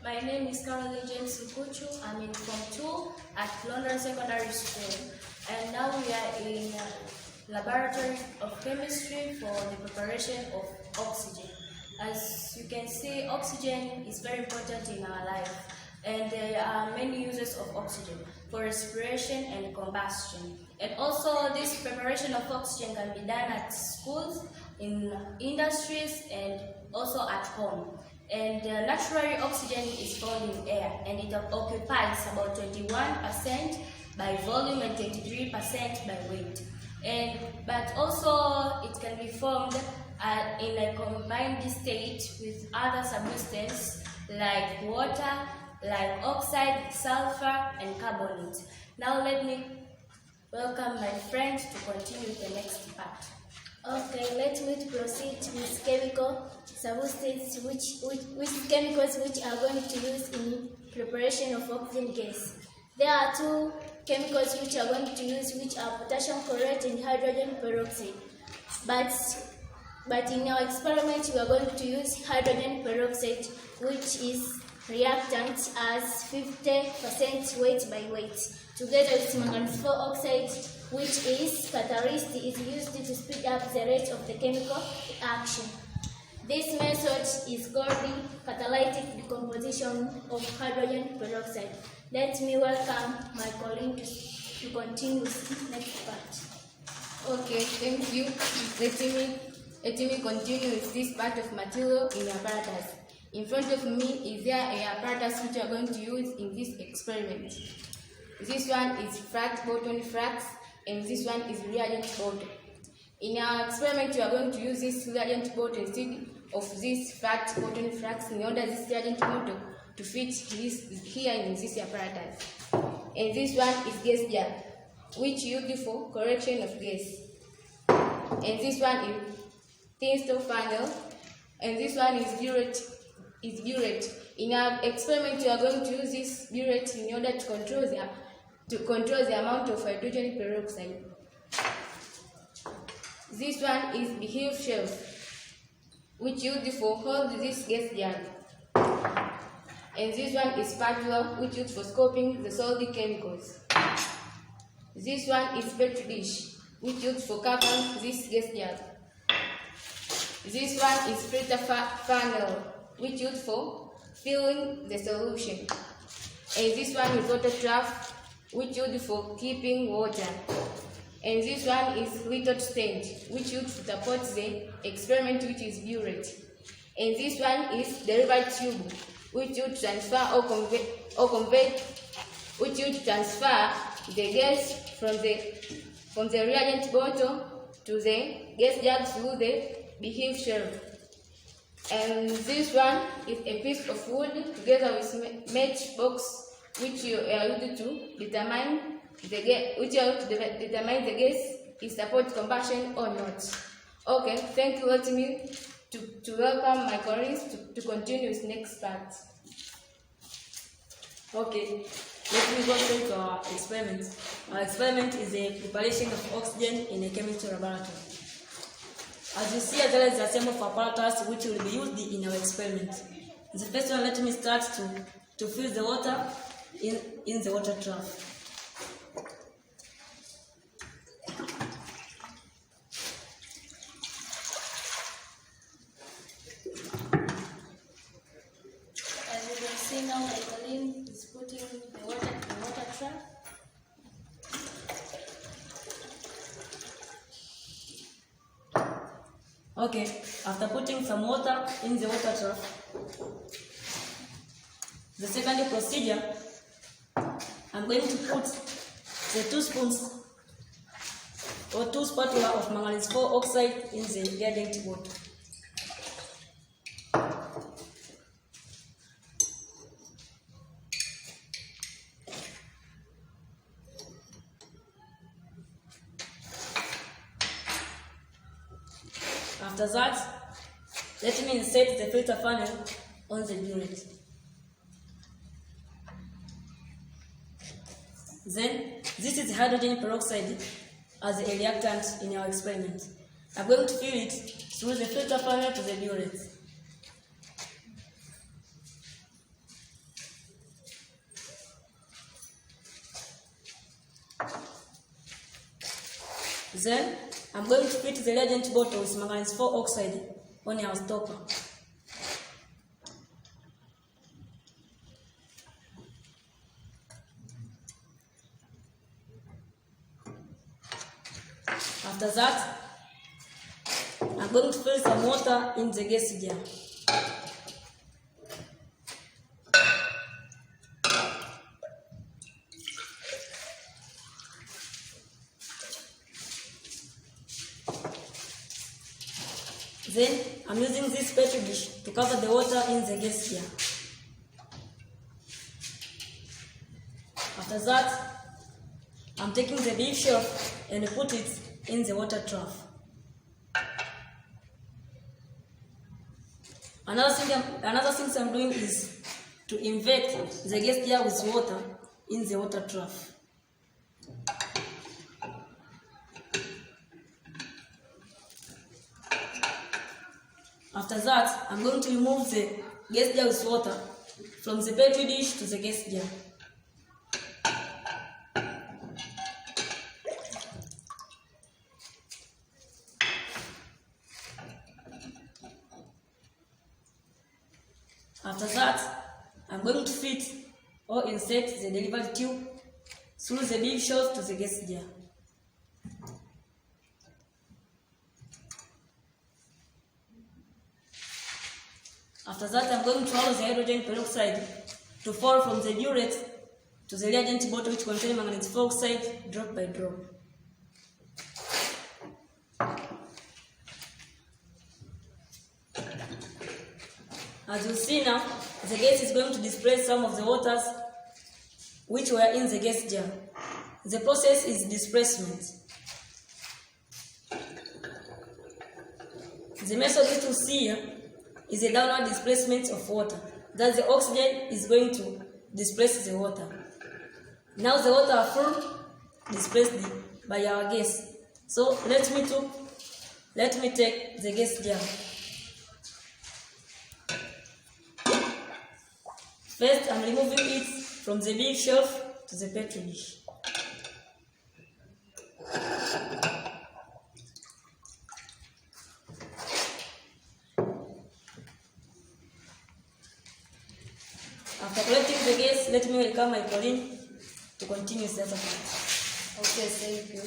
My name is Caroline James Lukuchu. I'm in Form 2 at London Secondary School. And now we are in laboratory of chemistry for the preparation of oxygen. As you can see, oxygen is very important in our life. And there are many uses of oxygen for respiration and combustion. And also this preparation of oxygen can be done at schools, in industries, and also at home. And naturally oxygen is found in air, and it occupies about 21% by volume and 23% by weight. But also it can be formed in a combined state with other substances like water, like oxide, sulfur, and carbonate. Now let me welcome my friend to continue the next part. Okay, let me proceed with chemical substances, which chemicals which are going to use in preparation of oxygen gas. There are two chemicals which are going to use, which are potassium chloride and hydrogen peroxide. But in our experiment, we are going to use hydrogen peroxide, which is reactant as 50% weight by weight, together with manganese oxide, which is catalyst, is used to speed up the rate of the chemical reaction. This method is called the catalytic decomposition of hydrogen peroxide. Let me welcome my colleague to continue with next part. Okay, thank you. Let me continue with this part of material in apparatus. In front of me is there an apparatus which we are going to use in this experiment. This one is bottle flask, and this one is reagent bottle. In our experiment, we are going to use this reagent bottle instead of this bottle flask in order this reagent bottle to fit here in this apparatus. And this one is gas jar, which used for correction of gas. And this one is thin stove funnel, and this one is burette. In our experiment, we are going to use this burette in order to control the amount of hydrogen peroxide. This one is behave shelf, which used for hold this gas jar. And this one is spatula, which used for scoping the solid chemicals. This one is petri dish, which used for covering this gas jar. This one is filter funnel, which used for filling the solution. And this one is water trough, which used for keeping water. And this one is little stand, which used to support the experiment, which is burette. And this one is delivery tube, which used to transfer which used to transfer the gas from the reagent bottle to the gas jar through the behave shelf. And this one is a piece of wood together with matchbox, which you are used to determine the gas is support combustion or not. Okay, thank you. Let me to welcome my colleagues to continue with next part. Okay, let me go straight to our experiment. Our experiment is a preparation of oxygen in a chemistry laboratory. As you see, there is a sample of apparatus which will be used in our experiment. The first one, let me start to fill the water in the water trough. As you can see now, my colleague is putting the water in the water trough. Okay, after putting some water in the water trough, the second procedure, I'm going to put the 2 spoons or 2 spatula of manganese oxide in the reagent bottle. After that, let me insert the filter funnel on the burette. Then, this is hydrogen peroxide as a reactant in our experiment. I'm going to fill it through the filter funnel to the burette. Then I'm going to fit the reagent bottle with manganese 4 oxide on our stopper. After that, I'm going to fill some water in the gas jar. Then I'm using this petri dish to cover the water in the gas jar. After that, I'm taking the big shelf and put it in the water trough. Another thing I'm doing is to invert the gas jar with water in the water trough. After that, I'm going to remove the gas jar with water from the petri dish to the gas jar. After that, I'm going to fit or insert the delivery tube through the big shelf to the gas jar. After that, I'm going to allow the hydrogen peroxide to fall from the burette to the reagent bottle which contains manganese 4 oxide drop by drop. As you see now, the gas is going to displace some of the waters which were in the gas jar. The process is displacement. The method which you see here is a downward displacement of water. That the oxygen is going to displace the water. Now the water are full, displaced by our gas. So let me take the gas jar. First, I'm removing it from the big shelf to the petri dish. After collecting the gas, let me welcome my colleague to continue the other part. Okay, thank you.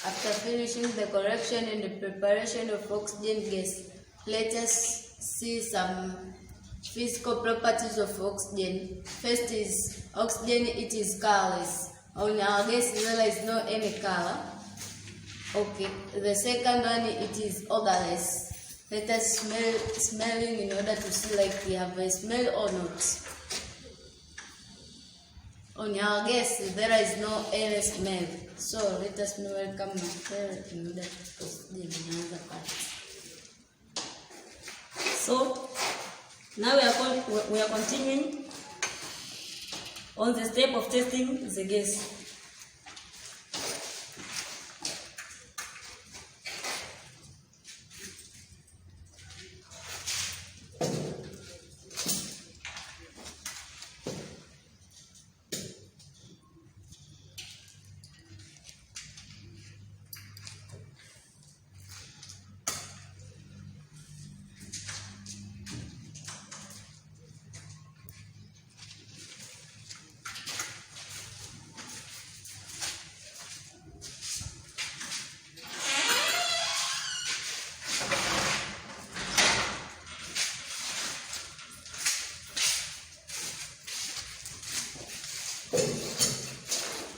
After finishing the collection and the preparation of oxygen gas, let us see some physical properties of oxygen. First is oxygen, it is colorless. On our gas there is no any color. Okay. The second one, it is odorless. Let us smelling in order to see like we have a smell or not. On our gas there is no any smell. So let us welcome my friend in order to proceed in another part. So now we are continuing on the step of testing the gas.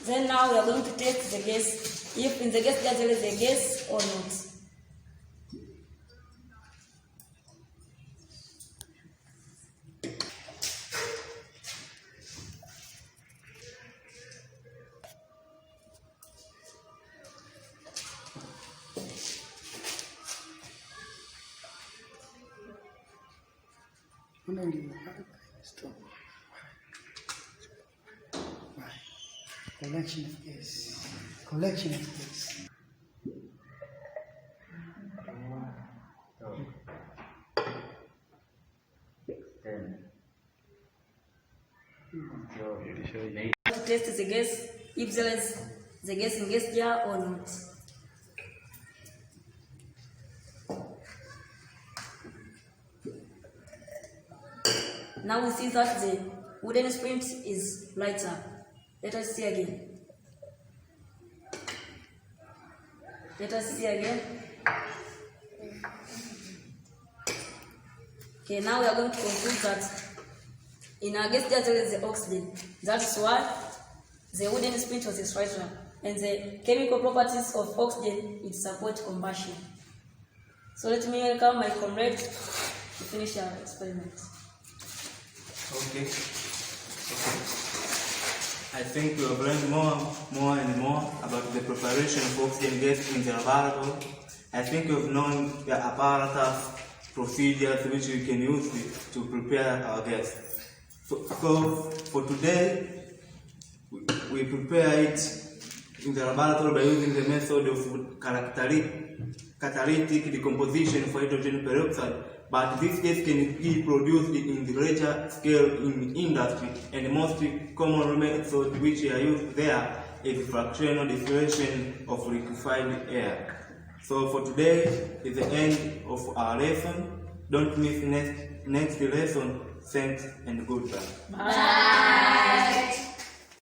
Then now we are going to test the gas, if in the gas jar there is a gas or not. Collection of gas. Collection of gas. To test the gas, if there is the gas in gas jar or not. now we see that the wooden sprint is lighter. Let us see again. Let us see again. Okay, now we are going to conclude that in our gas there is the oxygen. That's why the wooden sprint was a lighter. And the chemical properties of oxygen it support combustion. So let me welcome my comrade to finish our experiment. Okay. I think we have learned more and more about the preparation of oxygen gas in the laboratory. I think we have known the apparatus, procedures which we can use to prepare our gas. So for today, we prepare it in the laboratory by using the method of catalytic decomposition for hydrogen peroxide. But this gas can be produced in the larger scale in industry, and the most common method which are used there is fractional distillation of liquefied air. So for today is the end of our lesson. Don't miss next lesson. Thanks and goodbye. Bye.